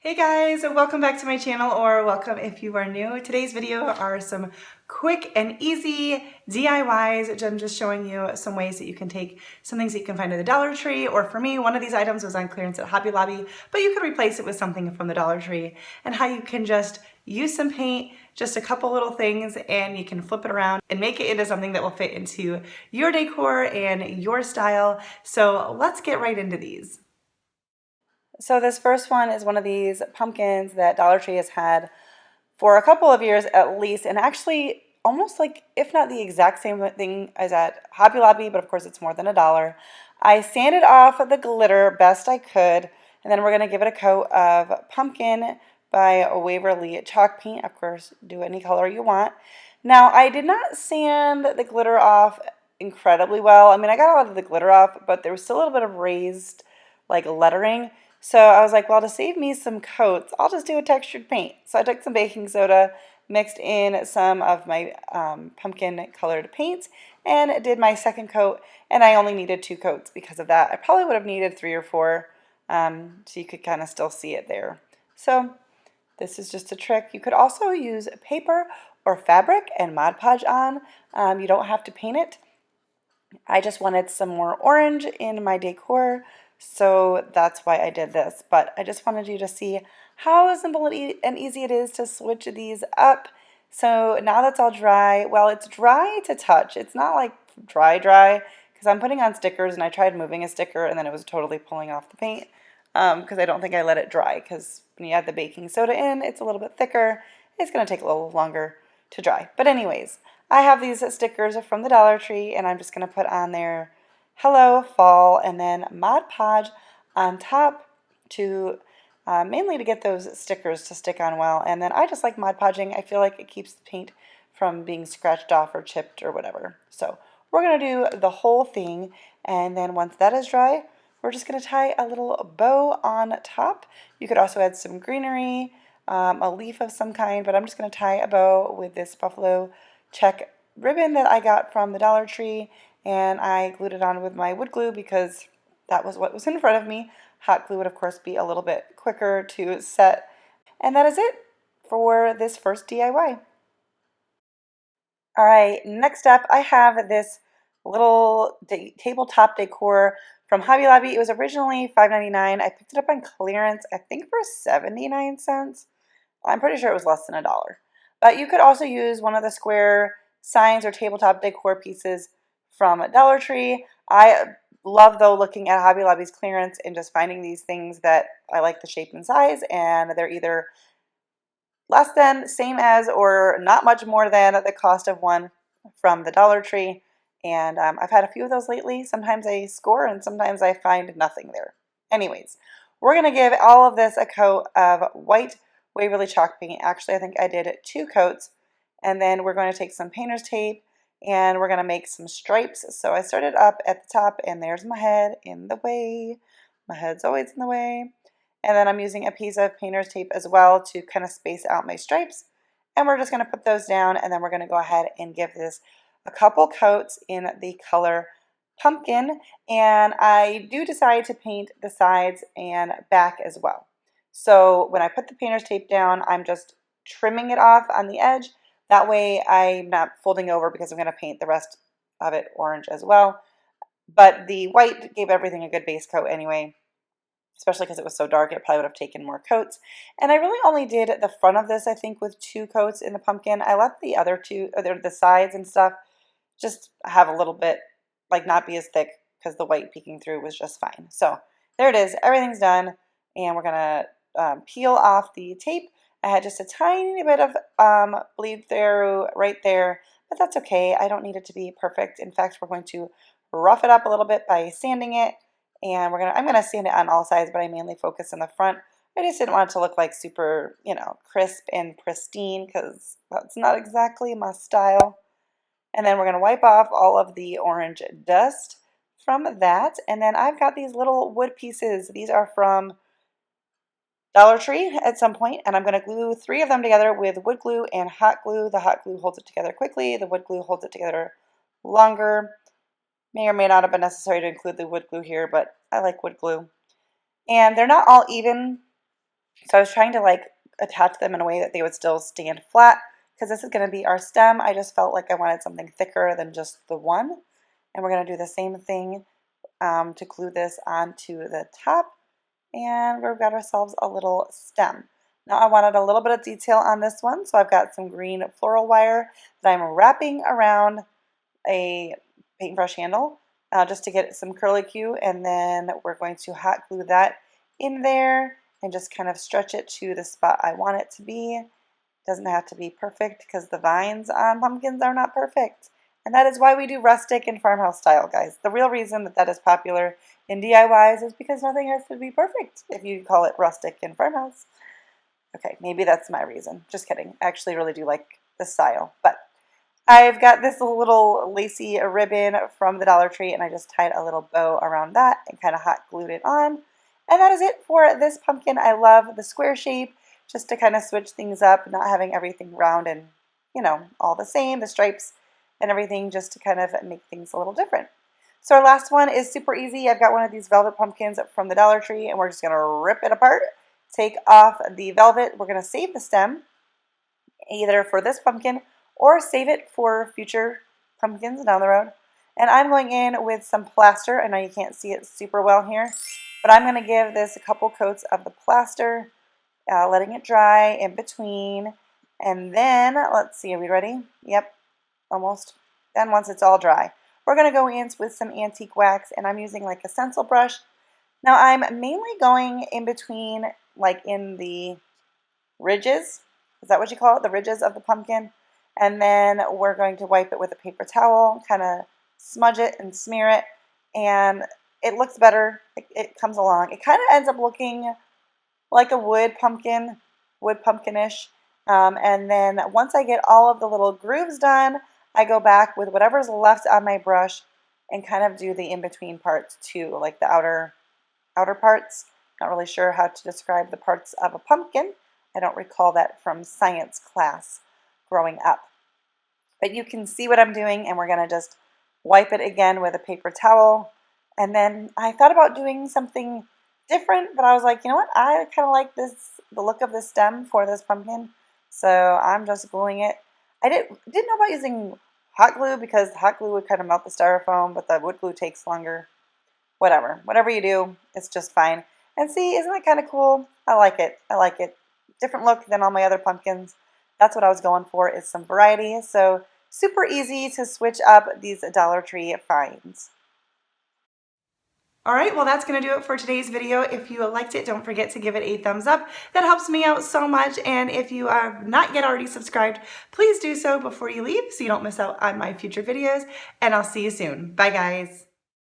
Hey guys, welcome back to my channel, or welcome if you are new. Today's video are some quick and easy DIYs. I'm just showing you some ways that you can take some things that you can find at the Dollar Tree, or for me, one of these items was on clearance at Hobby Lobby, but you could replace it with something from the Dollar Tree, and how you can just use some paint, just a couple little things, and you can flip it around and make it into something that will fit into your decor and your style. So let's get right into these. So this first one is one of these pumpkins that Dollar Tree has had for a couple of years at least, and actually almost like, if not the exact same thing as at Hobby Lobby, but of course it's more than $1. I sanded off the glitter best I could, and then we're going to give it a coat of pumpkin by Waverly chalk paint. Of course, do any color you want. Now, I did not sand the glitter off incredibly well. I mean, I got a lot of the glitter off, but there was still a little bit of raised like lettering. So I was like, well, to save me some coats, I'll just do a textured paint. So I took some baking soda, mixed in some of my pumpkin colored paint, and did my second coat, and I only needed 2 coats because of that. I probably would have needed 3 or 4, so you could kind of still see it there. So this is just a trick. You could also use paper or fabric and Mod Podge on. You don't have to paint it. I just wanted some more orange in my decor, so that's why I did this. But I just wanted you to see how simple and easy it is to switch these up. So now that's all dry. Well, it's dry to touch. It's not like dry because I'm putting on stickers, and I tried moving a sticker and then it was totally pulling off the paint because I don't think I let it dry, because when you add the baking soda in, it's a little bit thicker. It's going to take a little longer to dry. But anyways, I have these stickers from the Dollar Tree, and I'm just going to put on there Hello Fall, and then Mod Podge on top to mainly to get those stickers to stick on well. And then I just like Mod Podging. I feel like it keeps the paint from being scratched off or chipped or whatever. So we're going to do the whole thing, and then once that is dry, we're just going to tie a little bow on top. You could also add some greenery, a leaf of some kind, but I'm just going to tie a bow with this buffalo check ribbon that I got from the Dollar Tree, and I glued it on with my wood glue because that was what was in front of me. Hot glue would of course be a little bit quicker to set. And that is it for this first DIY. Alright, next up I have this little tabletop decor from Hobby Lobby. It was originally $5.99. I picked it up on clearance, I think for 79 cents. I'm pretty sure it was less than $1. But you could also use one of the square signs or tabletop decor pieces from Dollar Tree. I love, though, looking at Hobby Lobby's clearance and just finding these things that I like the shape and size, and they're either less than, same as, or not much more than the cost of one from the Dollar Tree. And I've had a few of those lately. Sometimes I score and sometimes I find nothing there. Anyways, we're going to give all of this a coat of white Waverly chalk paint. Actually, I think I did 2 coats. And then we're going to take some painter's tape and we're going to make some stripes. So I started up at the top, and there's my head in the way. My head's always in the way. And then I'm using a piece of painter's tape as well to kind of space out my stripes. And we're just going to put those down, and then we're going to go ahead and give this a couple coats in the color pumpkin. And I do decide to paint the sides and back as well. So when I put the painter's tape down, I'm just trimming it off on the edge. That way I'm not folding over because I'm going to paint the rest of it orange as well. But the white gave everything a good base coat anyway, especially because it was so dark. It probably would have taken more coats. And I really only did the front of this, I think, with 2 coats in the pumpkin. I let the other 2, the sides and stuff, just have a little bit, like, not be as thick, because the white peeking through was just fine. So there it is. Everything's done. And we're going to peel off the tape. I had just a tiny bit of bleed through right there, but that's okay. I don't need it to be perfect. In fact, we're going to rough it up a little bit by sanding it. And I'm gonna sand it on all sides, but I mainly focus in the front. I just didn't want it to look like super, crisp and pristine, because that's not exactly my style. And then we're gonna wipe off all of the orange dust from that. And then I've got these little wood pieces. These are from Dollar Tree at some point, and I'm going to glue 3 of them together with wood glue and hot glue. The hot glue holds it together quickly. The wood glue holds it together longer. May or may not have been necessary to include the wood glue here, but I like wood glue. And they're not all even, So I was trying to like attach them in a way that they would still stand flat, because this is going to be our stem. I just felt like I wanted something thicker than just the one. And we're going to do the same thing to glue this onto the top. And we've got ourselves a little stem. Now I wanted a little bit of detail on this one, so I've got some green floral wire that I'm wrapping around a paintbrush handle just to get some curlicue, and then we're going to hot glue that in there and just kind of stretch it to the spot I want it to be. It doesn't have to be perfect because the vines on pumpkins are not perfect. And that is why we do rustic and farmhouse style, guys. The real reason that that is popular in DIYs is because nothing has to be perfect if you call it rustic and farmhouse. Okay, maybe that's my reason. Just kidding. I actually really do like the style. But I've got this little lacy ribbon from the Dollar Tree, and I just tied a little bow around that and kind of hot glued it on. And that is it for this pumpkin. I love the square shape, just to kind of switch things up, not having everything round and, you know, all the same, the stripes and everything, just to kind of make things a little different. So our last one is super easy. I've got one of these velvet pumpkins from the Dollar Tree, and we're just going to rip it apart, take off the velvet. We're going to save the stem, either for this pumpkin or save it for future pumpkins down the road. And I'm going in with some plaster. I know you can't see it super well here, but I'm going to give this a couple coats of the plaster, letting it dry in between. And then, let's see, are we ready? Yep, almost. Then once it's all dry, we're going to go in with some antique wax, and I'm using like a stencil brush. Now I'm mainly going in between, like in the ridges. Is that what you call it? The ridges of the pumpkin. And then we're going to wipe it with a paper towel, kind of smudge it and smear it, and it looks better. It comes along. It kind of ends up looking like a wood pumpkinish. And then once I get all of the little grooves done, I go back with whatever's left on my brush and kind of do the in-between parts too, like the outer parts. Not really sure how to describe the parts of a pumpkin. I don't recall that from science class growing up. But you can see what I'm doing, and we're going to just wipe it again with a paper towel. And then I thought about doing something different, but I was like, you know what? I kind of like the look of the stem for this pumpkin, so I'm just gluing it. I didn't know about using hot glue, because hot glue would kind of melt the styrofoam, but the wood glue takes longer. Whatever you do, it's just fine. And see, isn't that kind of cool? I like it. I like it. Different look than all my other pumpkins. That's what I was going for, is some variety. So super easy to switch up these Dollar Tree finds. All right, well, that's going to do it for today's video. If you liked it, don't forget to give it a thumbs up. That helps me out so much. And if you are not yet already subscribed, please do so before you leave so you don't miss out on my future videos. And I'll see you soon. Bye, guys.